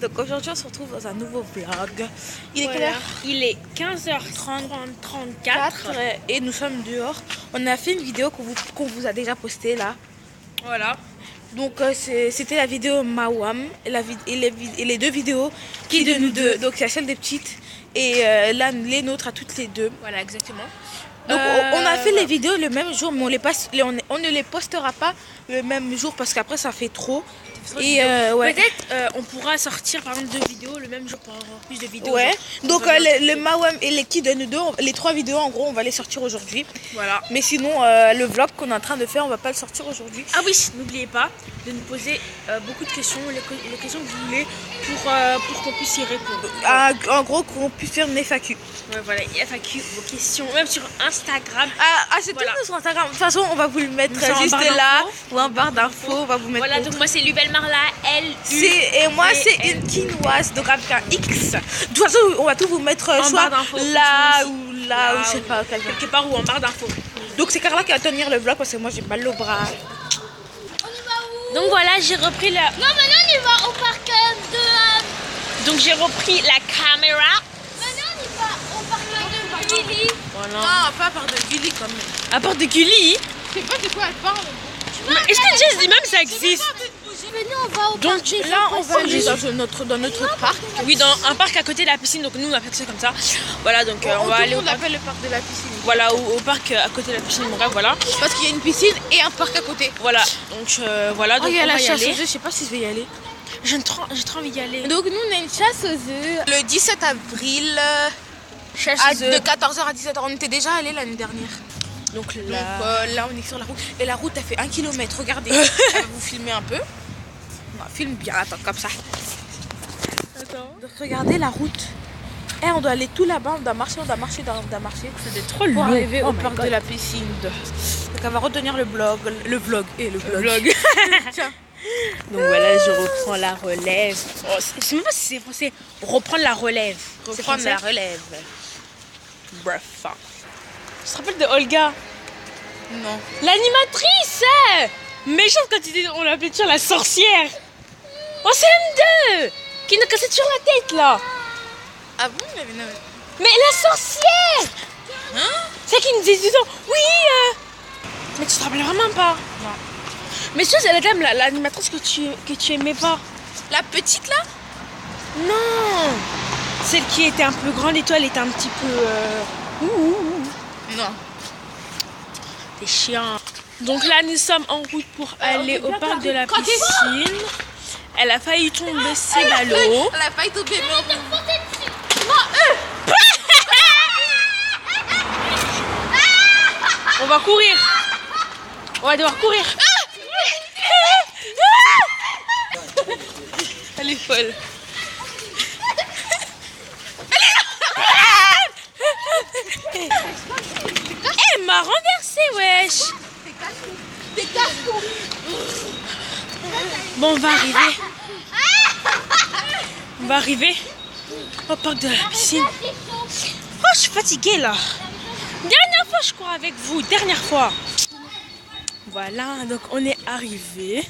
Donc aujourd'hui on se retrouve dans un nouveau vlog. Il est quelle Voilà. heure? Il est 15h34 et nous sommes dehors. On a fait une vidéo qu'on vous a déjà postée là. Voilà. Donc c'était la vidéo Mawam et les deux vidéos qui de nous deux. Donc c'est celle des petites et là les nôtres à toutes les deux. Voilà, exactement. Donc on a fait les vidéos le même jour, mais on ne les postera pas le même jour parce qu'après ça fait trop. Et ouais. Peut-être on pourra sortir par exemple 2 vidéos le même jour pour avoir plus de vidéos. Ouais. Genre, Donc le Mawam et les qui de nous deux, les 3 vidéos en gros on va les sortir aujourd'hui. voilà. Mais sinon le vlog qu'on est en train de faire on va pas le sortir aujourd'hui. Ah oui, n'oubliez pas de nous poser beaucoup de questions, les questions que vous voulez pour qu'on puisse y répondre. En gros qu'on puisse faire une FAQ. Ouais, voilà, FAQ, vos questions, même sur Instagram. C'est Voilà. tout sur Instagram. De toute façon on va vous le mettre Sur un juste barre là d'infos. ou en barre d'infos. On va vous mettre. Voilà, donc moi c'est Lubel Marla, Et moi c'est une quinoise, donc avec un X. De toute façon on va tout vous mettre En soit barre d'infos, là ici. ou là ou je sais pas quelque part ou en barre d'infos. Donc c'est Carla qui va tenir le vlog parce que moi j'ai mal au bras. Donc voilà, j'ai repris la... Non, maintenant on y va au parc de... Donc j'ai repris la caméra. Maintenant on y va au parc de Gilly. Voilà. Non, pas par de Gulli quand même. À part de Gulli. Je sais pas de quoi elle parle. Est-ce que Jess dit même ça existe? Maintenant on va au Donc parc des Là on va aller Impossibles. dans notre parc. Oui, dans un parc à côté de la piscine. Donc nous on appelle ça comme ça. Voilà, donc on va aller au On parc. appelle le parc de la piscine. Voilà, au parc à côté de la piscine. Bref, voilà. Parce qu'il y a une piscine et un parc à côté. Voilà, donc voilà, donc Oh, il y a on la va y chasse aux aller. œufs, je sais pas si je vais y aller. J'ai trop envie d'y aller. Donc nous on a une chasse aux œufs le 17 avril Chasse de 14h à 17h. On était déjà allé l'année dernière. Donc Donc là. là on est sur la route. Et la route elle fait 1 km. Regardez, je vais vous filmer un peu. On filme bien, attends, comme ça. Attends. Donc regardez la route. Et on doit aller tout là-bas, on doit marcher. C'est trop Pour long. arriver Oh au my parc God. de la piscine. Donc on va retenir le vlog. Tiens. Donc voilà, je reprends la relève. Oh, c'est même pas si c'est français. Reprendre la relève. C'est Reprendre français. la relève. Bref. Tu te rappelles de Olga? Non. L'animatrice méchante quand on l'appelait toujours la sorcière. En CM2 qui nous cassait toujours la tête là. Ah bon, il y avait une... Mais la sorcière. Hein? C'est qui nous disait tout le temps, oui mais tu te rappelles vraiment pas? Non. Mais c'est la dame, l'animatrice que tu aimais pas. La petite là? Non. Celle qui était un peu grande et toi elle était un petit peu... Non. T'es chiant. Donc là nous sommes en route pour aller au parc de la piscine. Elle a failli tomber ses ballots. Elle a failli tomber, mais On va courir. On va devoir courir. elle est folle. Elle m'a renversé, wesh. Bon, on va arriver. On va arriver au parc de la piscine. Oh, je suis fatiguée là. Dernière fois, je cours avec vous. Dernière fois. Voilà, donc on est arrivé.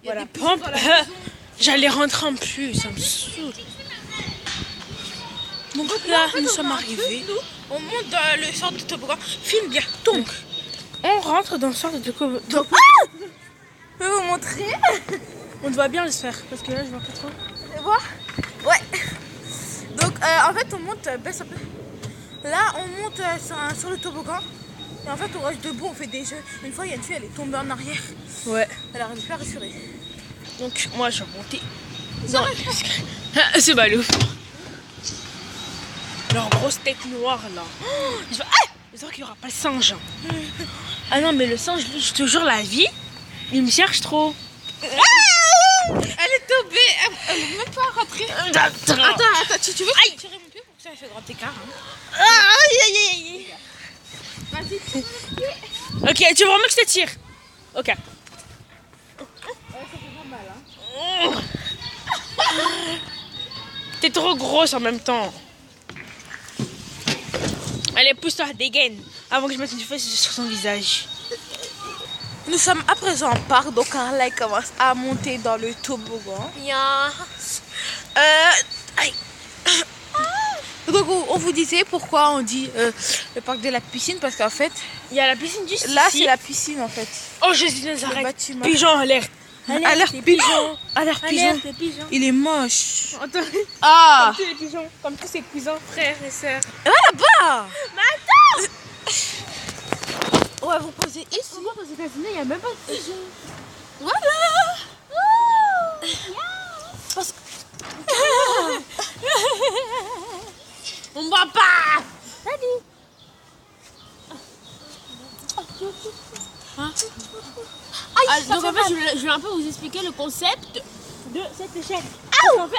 Voilà, pompe. J'allais rentrer en plus, ça me saoule. Donc là, nous sommes arrivés. On monte dans le centre de toboggan. Filme bien. Donc, On rentre dans le centre de toboggan. je peux vous montrer. On te voit bien, j'espère, parce que là, je vois pas trop. Voir. Ouais. Donc en fait on monte, baisse un peu. Là on monte sur le toboggan. Et en fait on reste debout, on fait des jeux. Une fois il y a une fille, elle est tombée en arrière. Ouais. Elle arrive plus à respirer. Donc moi, je vais monter. Non, c'est balouf. Leur grosse tête noire là. J'espère qu'il n'y aura pas le singe. Ah non, mais le singe, lui, je te jure, la vie, il me cherche trop. Elle est tombée, elle est même pas rentrée. Attends, tu veux Aïe. tirer mon pied pour que ça fait grand écart. Vas-y. Ok, tu veux vraiment que je te tire? Ok. T'es trop grosse en même temps. Allez, pousse-toi, dégaine. Avant que je mette une fesse sur son visage. Nous sommes à présent en parc, donc Carla commence à monter dans le toboggan. Yeah. on vous disait pourquoi on dit le parc de la piscine, parce qu'en fait, Il y a la piscine juste là ici. c'est la piscine en fait. Oh Jésus Le Nazareth. bâtiment. Pigeon alerte. Alerte les pigeon. Alerte pigeon. Alerte les pigeons. Il est moche. Attends, Ah. comme tous les pigeons, comme tous ses cousins, frères et sœurs. Là-bas. Mais attends. On va vous poser ici. Comment aux États-Unis il n'y a même pas de pigeons? Voilà. Parce que... On va pas. Salut. Hein? Donc en fait, je vais un peu vous expliquer le concept de cette échelle. En fait,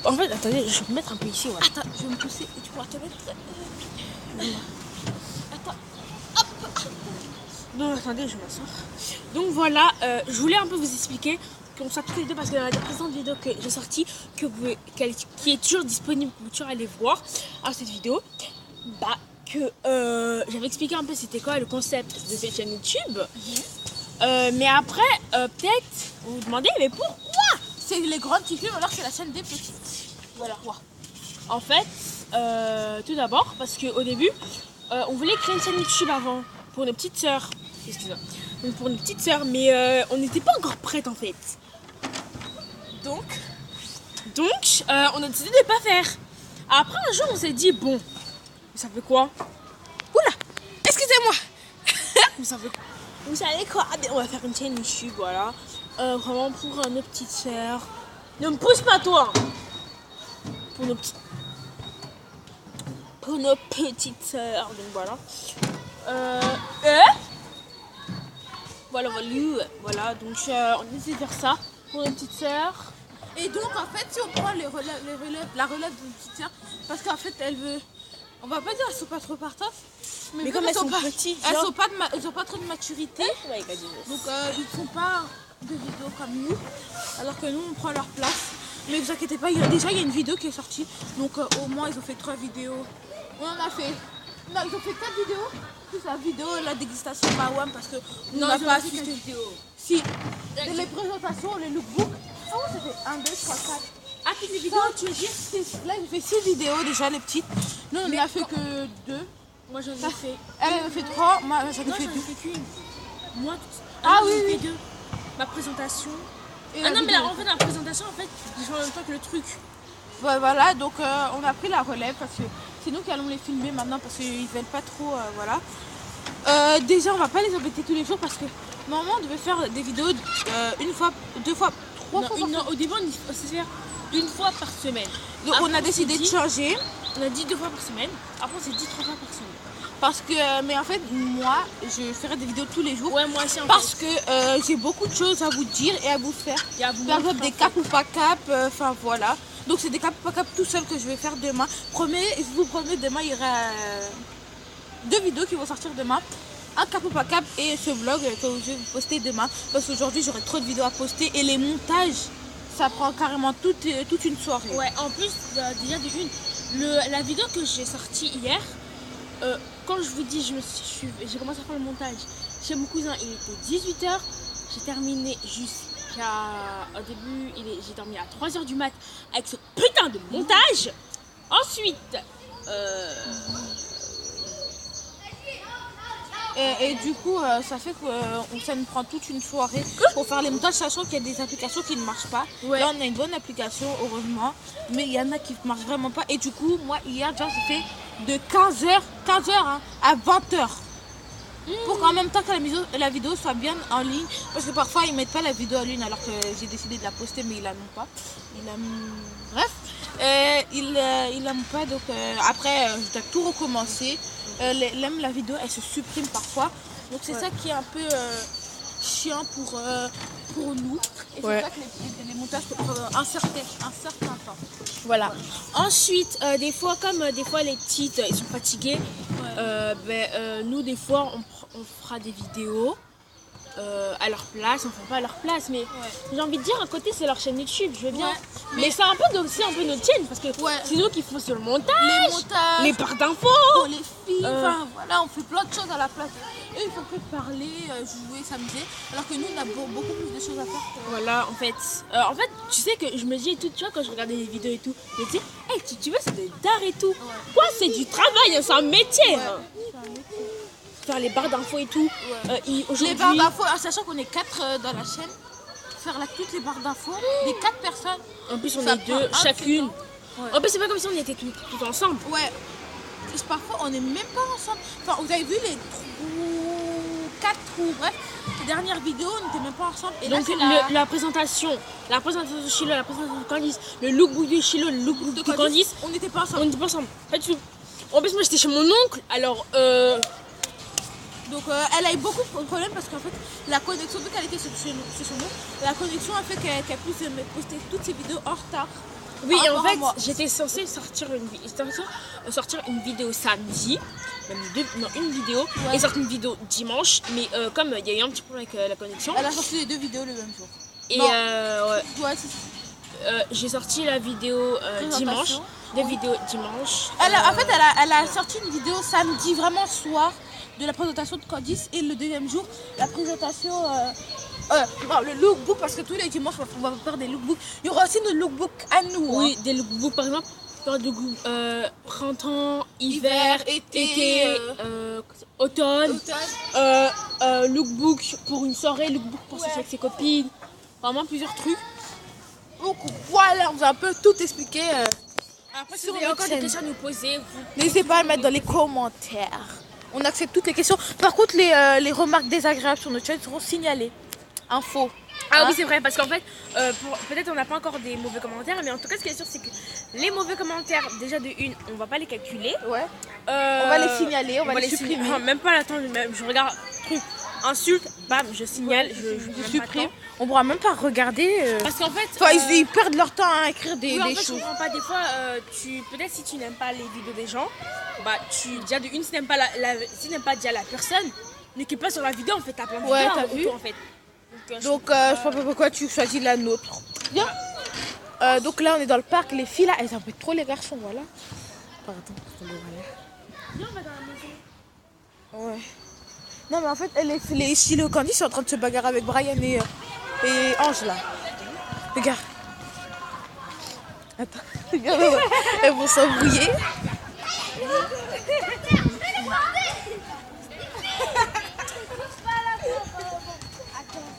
en fait, attendez, je vais me mettre un peu ici. Voilà. Attends, je vais me pousser et tu pourras te mettre. Attends. Non, attendez, je m'assois. Donc voilà, je voulais un peu vous expliquer qu'on soit toutes les deux parce que dans la précédente vidéo que j'ai sortie, qui est toujours disponible, vous pouvez toujours aller voir à cette vidéo, bah que j'avais expliqué un peu c'était quoi le concept de cette chaîne YouTube. Mais après, peut-être vous vous demandez, mais pourquoi? C'est les grandes qui filment alors que c'est la chaîne des petites. Voilà. En fait, tout d'abord, parce qu'au début, on voulait créer une chaîne YouTube avant pour nos petites sœurs. Excusez-moi. Donc pour nos petites sœurs, mais on n'était pas encore prêtes en fait. Donc, on a décidé de ne pas faire. Après un jour, on s'est dit bon, ça fait quoi? Oula, excusez-moi. Ça fait quoi? Vous savez quoi? Ah, ben, on va faire une chaîne YouTube, voilà. Vraiment pour nos petites sœurs. Ne me pousse pas toi. Pour nos petites sœurs, donc voilà. Voilà, donc on essaie de faire ça pour nos petites sœurs. Et donc en fait, si on prend la relève d'une petite sœur, parce qu'en fait elle veut, on va pas dire qu'elles sont pas trop partantes, Mais vu comme qu'elles elles sont pas, petites, elles genre- sont pas elles ont pas trop de maturité, donc ils font pas de vidéos comme nous, alors que nous on prend leur place. Mais vous inquiétez pas, déjà il y a une vidéo qui est sortie, donc au moins ils ont fait 3 vidéos. On en a fait, non ils ont fait 4 vidéos, plus la vidéo la dégustation Mawam parce que on n'a pas assisté. Si, les présentations, les lookbooks, oh ça fait 1, 2, 3, 4. Ah, toutes les vidéos, tu veux dire? Là, il fait 6 vidéos déjà, les petites. Nous, on n'a fait que 2. Moi j'en ai fait. Elle en a fait 3, moi j'en ai Non, fait j'en ai 2. fait qu'une. Moi, Ah j'en ai oui, fait oui. 2. Ma présentation. Et Ah la non, mais vidéo. là, en fait, la présentation, en fait, je fais en même temps que le truc. Voilà, donc on a pris la relève parce que c'est nous qui allons les filmer maintenant parce qu'ils veulent pas trop, voilà. Déjà, on va pas les embêter tous les jours parce que normalement, on devait faire des vidéos une fois, 2 fois, 3 fois. par Au début, on s'est fait une fois par semaine. Donc Après, on a décidé s'est de dit- changer On a dit 2 fois par semaine. Après, on s'est dit 3 fois par semaine. parce que, mais en fait, moi, je ferai des vidéos tous les jours. Ouais, moi aussi, en Parce que j'ai beaucoup de choses à vous dire et à vous faire. Il y a beaucoup Par de exemple, des choses. cap ou pas cap, enfin voilà. Donc c'est des cap ou pas cap tout seul que je vais faire demain. Je vous promets, demain il y aura 2 vidéos qui vont sortir demain. Un cap ou pas cap et ce vlog que je vais vous poster demain. Parce qu'aujourd'hui j'aurai trop de vidéos à poster et les montages, ça prend carrément toute une soirée. Ouais, en plus, déjà de une, la vidéo que j'ai sortie hier, quand je vous dis, j'ai commencé à faire le montage chez mon cousin, il était 18h, j'ai terminé au début, j'ai dormi à 3h du mat avec ce putain de montage. Ensuite, Et du coup, ça fait que ça nous prend toute une soirée pour faire les montages, sachant qu'il y a des applications qui ne marchent pas. Ouais. Là, on a une bonne application, heureusement, mais il y en a qui ne marchent vraiment pas. Et du coup, moi, hier, j'ai fait de 15h hein, à 20h. Pour qu'en même temps que la vidéo soit bien en ligne. Parce que parfois, ils ne mettent pas la vidéo en ligne alors que j'ai décidé de la poster, mais ils la mettent pas. Bref, ils la mettent pas. Donc après, je dois tout recommencer. Même la vidéo, elle se supprime parfois. Donc c'est ça qui est un peu chiant pour nous. Et c'est Ouais. ça que les montages peuvent prendre un certain temps. voilà. Ensuite, des fois, comme des fois les petites, ils sont fatigués, nous, des fois, on fera des vidéos à leur place. On ne fera pas à leur place, mais j'ai envie de dire, à côté, c'est leur chaîne YouTube, je veux bien. Ouais, mais c'est un peu aussi un peu notre chaîne, parce que Ouais. c'est nous qui faisons le montage, Les montages. les barres d'infos. Pour les filles, enfin voilà, on fait plein de choses à la place. eux ils font que parler, jouer, s'amuser, alors que nous on a beaucoup plus de choses à faire. Voilà, en fait, tu sais que je me dis et tout, tu vois, quand je regardais les vidéos et tout, je me dis, hey, tu vois, c'est de l'art et tout. Quoi, c'est du travail, c'est un métier. Hein. C'est un métier. Faire les barres d'infos et tout. Les barres d'infos, en sachant qu'on est 4 dans la chaîne, faire toutes les barres d'infos, les 4 personnes. En plus, on ça est prend 2 un chacune. Ouais. En plus, c'est pas comme si on était tout ensemble. Ouais. Parce que parfois on n'est même pas ensemble. Enfin, vous avez vu les 4 trous, bref, les dernières vidéos, on n'était même pas ensemble. Et donc là, la présentation de Chilo, la présentation de Candice, le lookbook de Chilo, le lookbook de Candice, on n'était pas ensemble. on n'était pas ensemble. Pas du tout. En plus, moi j'étais chez mon oncle, alors donc elle a eu beaucoup de problèmes parce qu'en fait la connexion, vu qu'elle était chez son oncle, la connexion a fait qu'elle puisse poster toutes ses vidéos en retard. oui, et en fait, j'étais censée sortir une vidéo samedi, même une vidéo, et sortir une vidéo dimanche, mais comme il y a eu un petit problème avec la connexion. Elle a sorti les 2 vidéos le même jour. Et Ouais, j'ai sorti la vidéo dimanche, des vidéos dimanche. En fait, elle a sorti une vidéo samedi, vraiment soir, de la présentation de Candice, et le deuxième jour, la présentation. Non, le lookbook, parce que tous les dimanches on va faire des lookbooks. Il y aura aussi nos lookbooks à nous. Oui, des lookbooks par exemple. Printemps, hiver, été, automne. Lookbook pour une soirée, lookbook pour sortir avec ses copines. Vraiment plusieurs trucs. Donc voilà, on vous a un peu tout expliqué. Après, si sur vous avez notre encore des chaîne. questions à nous poser, N'hésitez pas à le mettre dans les commentaires. On accepte toutes les questions. Par contre, les remarques désagréables sur notre chaîne seront signalées. Info. Ah oui, c'est vrai, parce qu'en fait, peut-être on n'a pas encore des mauvais commentaires, mais en tout cas, ce qui est sûr, c'est que les mauvais commentaires, déjà de une, on va pas les calculer. Ouais. On va les signaler, on va les supprimer. Ah, même pas l'attendre, je regarde, truc, insulte, bam, je signale, je supprime. On pourra même pas regarder. Parce qu'en fait, Enfin, ils perdent leur temps à écrire des en fait, choses. je comprends pas, des fois, peut-être si tu n'aimes pas les vidéos des gens, bah, déjà de une, si tu n'aimes pas si tu n'aimes pas déjà la personne, ne clique pas sur la vidéo, en fait, t'as plein de vidéos Ouais, en t'as retour, vu. en fait. Donc, je sais pas pourquoi tu choisis la nôtre. Bien. Donc là, on est dans le parc. Les filles là, elles embêtent trop les garçons, voilà. Pardon, Viens, on va dans la maison. ouais. Non, mais en fait, les Chilo Candice sont en train de se bagarrer avec Brian et Ange là. Regarde. Attends. Regarde, elles vont s'embrouiller.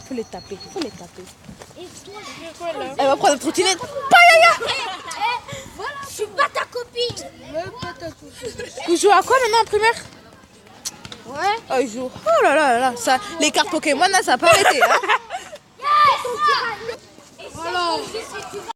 Faut les taper. Elle va prendre la trottinette. Voilà, je suis pas ta copine. Vous jouez à quoi maintenant en primaire? Ouais. Oh, ils jouent. Oh là là là, ça, les cartes Pokémon là, ça n'a pas arrêté. Hein.